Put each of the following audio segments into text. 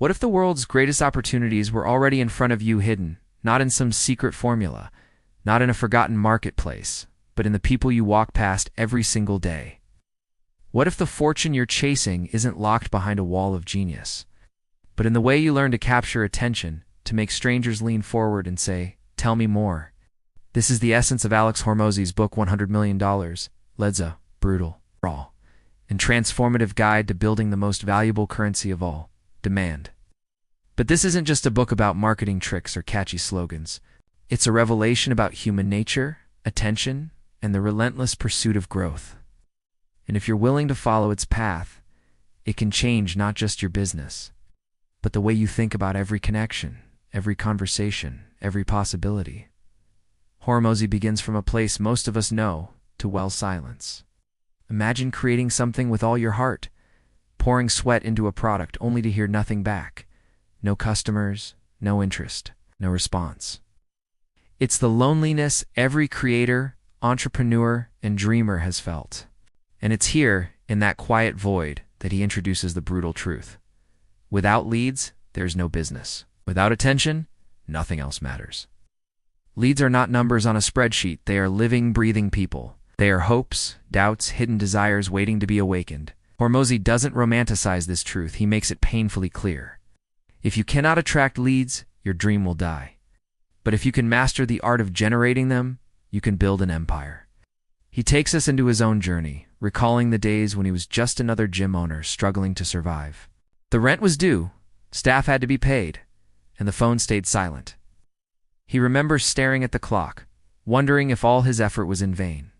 What if the world's greatest opportunities were already in front of you, hidden, not in some secret formula, not in a forgotten marketplace, but in the people you walk past every single day? What if the fortune you're chasing isn't locked behind a wall of genius, but in the way you learn to capture attention, to make strangers lean forward and say, "Tell me more"? This is the essence of Alex Hormozi's book $100 million, Leads a brutal, raw, and transformative guide to building the most valuable currency of all, demand. But this isn't just a book about marketing tricks or catchy slogans. It's a revelation about human nature, attention, and the relentless pursuit of growth. And if you're willing to follow its path, it can change not just your business, but the way you think about every connection, every conversation, every possibility. Hormozi begins from a place most of us know, to well silence. Imagine creating something with all your heart, pouring sweat into a product only to hear nothing back. No customers, no interest, no response. It's the loneliness every creator, entrepreneur, and dreamer has felt. And it's here, in that quiet void, that he introduces the brutal truth. Without leads, there's no business. Without attention, nothing else matters. Leads are not numbers on a spreadsheet. They are living, breathing people. They are hopes, doubts, hidden desires waiting to be awakened. Hormozi doesn't romanticize this truth. He makes it painfully clear. If you cannot attract leads, your dream will die. But if you can master the art of generating them, you can build an empire. He takes us into his own journey, recalling the days when he was just another gym owner struggling to survive. The rent was due, staff had to be paid, and the phone stayed silent. He remembers staring at the clock, wondering if all his effort was in vain.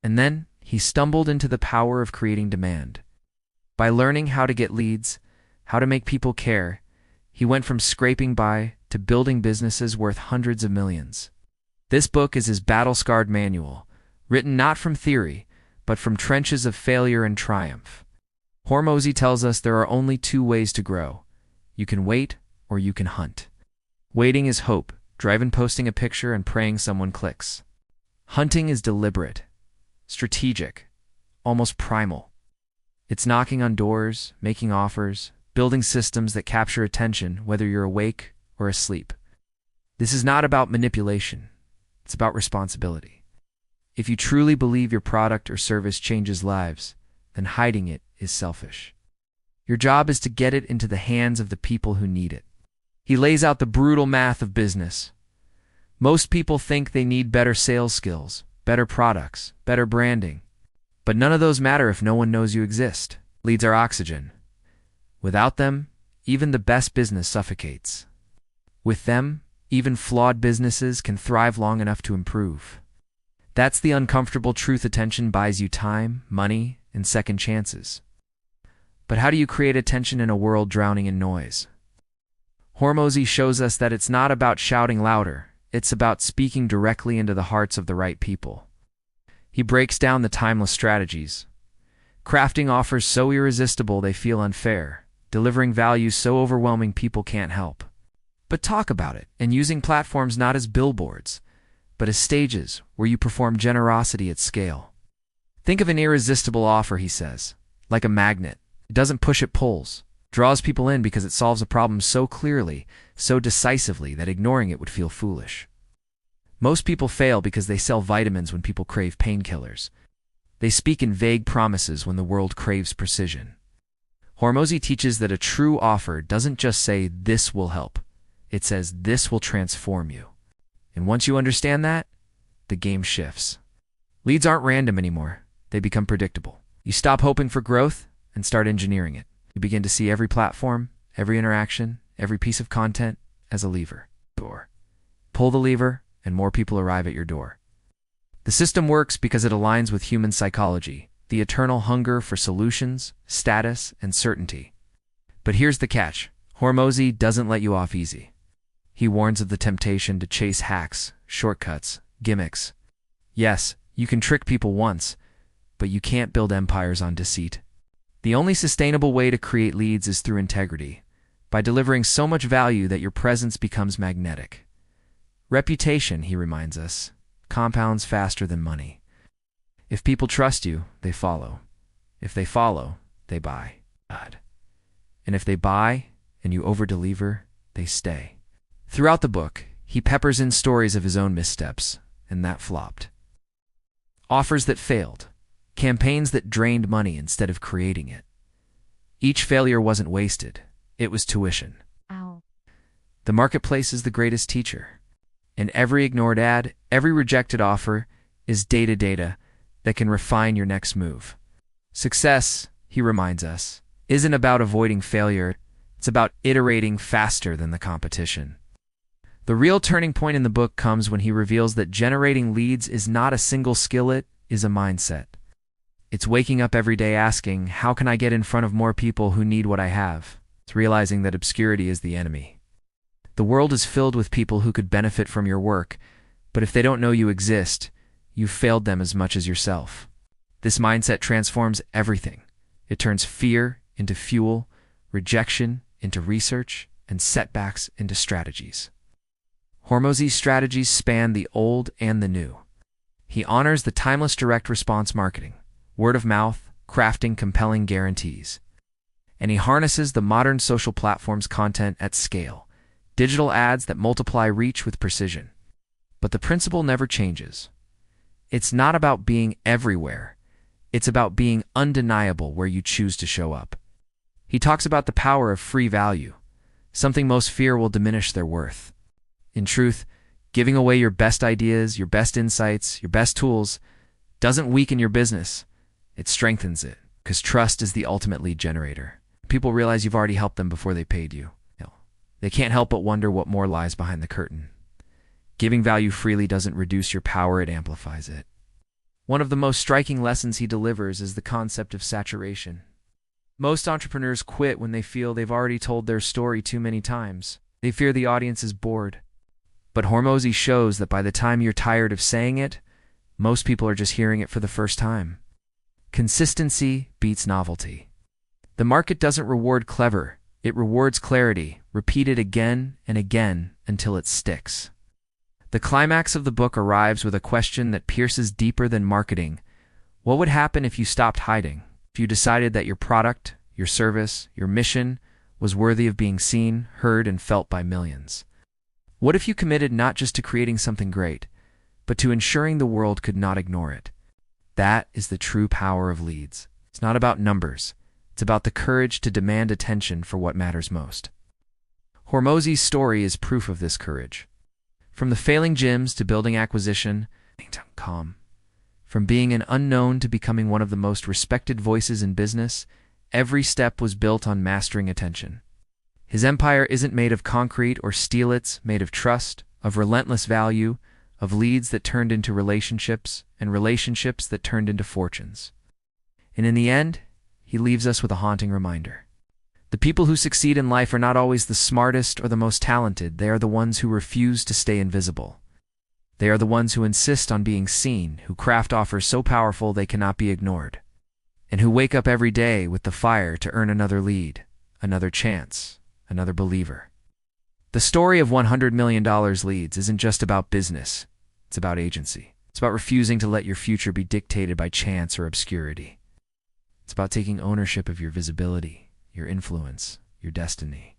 And then he stumbled into the power of creating demand. By learning how to get leads, how to make people care, he went from scraping by to building businesses worth hundreds of millions. This book is his battle-scarred manual, written not from theory, but from trenches of failure and triumph. Hormozi tells us there are only two ways to grow. You can wait, or you can hunt. Waiting is hope, driving, posting a picture and praying someone clicks. Hunting is deliberate, strategic, almost primal. It's knocking on doors, making offers, building systems that capture attention whether you're awake or asleep. This is not about manipulation. It's about responsibility. If you truly believe your product or service changes lives, then hiding it is selfish. Your job is to get it into the hands of the people who need it. He lays out the brutal math of business. Most people think they need better sales skills, better products, better branding. But none of those matter if no one knows you exist. Leads are oxygen. Without them, even the best business suffocates. With them, even flawed businesses can thrive long enough to improve. That's the uncomfortable truth. Attention buys you time, money, and second chances. But how do you create attention in a world drowning in noise? Hormozi shows us that it's not about shouting louder, it's about speaking directly into the hearts of the right people. He breaks down the timeless strategies. Crafting offers so irresistible they feel unfair, delivering value so overwhelming people can't help but talk about it, and using platforms not as billboards, but as stages where you perform generosity at scale. Think of an irresistible offer, he says, like a magnet. It doesn't push, it pulls, draws people in because it solves a problem so clearly, so decisively that ignoring it would feel foolish. Most people fail because they sell vitamins when people crave painkillers. They speak in vague promises when the world craves precision. Hormozi teaches that a true offer doesn't just say, "This will help." It says, "This will transform you." And once you understand that, the game shifts. Leads aren't random anymore. They become predictable. You stop hoping for growth and start engineering it. You begin to see every platform, every interaction, every piece of content as a lever. Pull the lever, and more people arrive at your door. The system works because it aligns with human psychology, the eternal hunger for solutions, status, and certainty. But here's the catch. Hormozi doesn't let you off easy. He warns of the temptation to chase hacks, shortcuts, gimmicks. Yes, you can trick people once, but you can't build empires on deceit. The only sustainable way to create leads is through integrity, by delivering so much value that your presence becomes magnetic. Reputation, he reminds us, compounds faster than money. If people trust you, they follow. If they follow, they buy. And if they buy, and you over-deliver, they stay. Throughout the book, he peppers in stories of his own missteps, and that flopped. Offers that failed, campaigns that drained money instead of creating it. Each failure wasn't wasted, it was tuition. Ow. The marketplace is the greatest teacher. And every ignored ad, every rejected offer is data that can refine your next move. Success, he reminds us, isn't about avoiding failure, it's about iterating faster than the competition. The real turning point in the book comes when he reveals that generating leads is not a single skill, it is a mindset. It's waking up every day asking, how can I get in front of more people who need what I have? It's realizing that obscurity is the enemy. The world is filled with people who could benefit from your work, but if they don't know you exist, you've failed them as much as yourself. This mindset transforms everything. It turns fear into fuel, rejection into research, and setbacks into strategies. Hormozi's strategies span the old and the new. He honors the timeless direct response marketing, word of mouth, crafting compelling guarantees. And he harnesses the modern social platforms content at scale, digital ads that multiply reach with precision. But the principle never changes. It's not about being everywhere. It's about being undeniable where you choose to show up. He talks about the power of free value, something most fear will diminish their worth. In truth, giving away your best ideas, your best insights, your best tools doesn't weaken your business. It strengthens it, because trust is the ultimate lead generator. People realize you've already helped them before they paid you. They can't help but wonder what more lies behind the curtain. Giving value freely doesn't reduce your power, it amplifies it. One of the most striking lessons he delivers is the concept of saturation. Most entrepreneurs quit when they feel they've already told their story too many times. They fear the audience is bored. But Hormozi shows that by the time you're tired of saying it, most people are just hearing it for the first time. Consistency beats novelty. The market doesn't reward clever, it rewards clarity, repeated again and again until it sticks. The climax of the book arrives with a question that pierces deeper than marketing. What would happen if you stopped hiding? If you decided that your product, your service, your mission was worthy of being seen, heard, and felt by millions? What if you committed not just to creating something great, but to ensuring the world could not ignore it? That is the true power of leads. It's not about numbers. It's about the courage to demand attention for what matters most. Hormozi's story is proof of this courage. From the failing gyms to building acquisition, from being an unknown to becoming one of the most respected voices in business, every step was built on mastering attention. His empire isn't made of concrete or steel, it's made of trust, of relentless value, of leads that turned into relationships, and relationships that turned into fortunes. And in the end, he leaves us with a haunting reminder. The people who succeed in life are not always the smartest or the most talented. They are the ones who refuse to stay invisible. They are the ones who insist on being seen, who craft offers so powerful they cannot be ignored, and who wake up every day with the fire to earn another lead, another chance, another believer. The story of $100 million leads isn't just about business. It's about agency. It's about refusing to let your future be dictated by chance or obscurity. It's about taking ownership of your visibility, your influence, your destiny.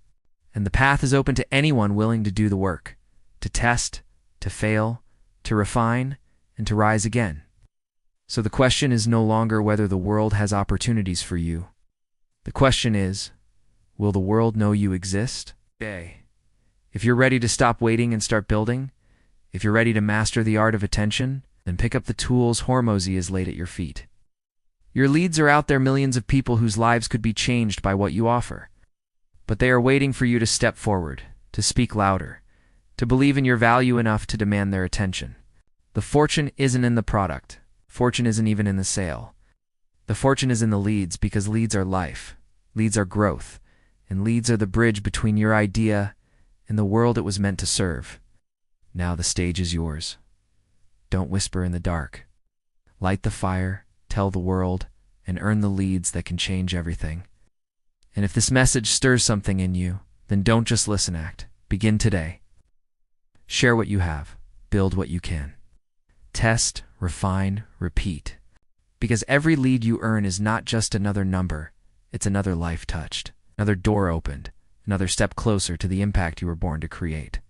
And the path is open to anyone willing to do the work, to test, to fail, to refine, and to rise again. So the question is no longer whether the world has opportunities for you. The question is, will the world know you exist? If you're ready to stop waiting and start building, if you're ready to master the art of attention, then pick up the tools Hormozi has laid at your feet. Your leads are out there, millions of people whose lives could be changed by what you offer. But they are waiting for you to step forward, to speak louder, to believe in your value enough to demand their attention. The fortune isn't in the product. Fortune isn't even in the sale. The fortune is in the leads, because leads are life, leads are growth, and leads are the bridge between your idea and the world it was meant to serve. Now the stage is yours. Don't whisper in the dark. Light the fire, tell the world, and earn the leads that can change everything. And if this message stirs something in you, then don't just listen, act. Begin today. Share what you have. Build what you can. Test, refine, repeat. Because every lead you earn is not just another number, it's another life touched, another door opened, another step closer to the impact you were born to create.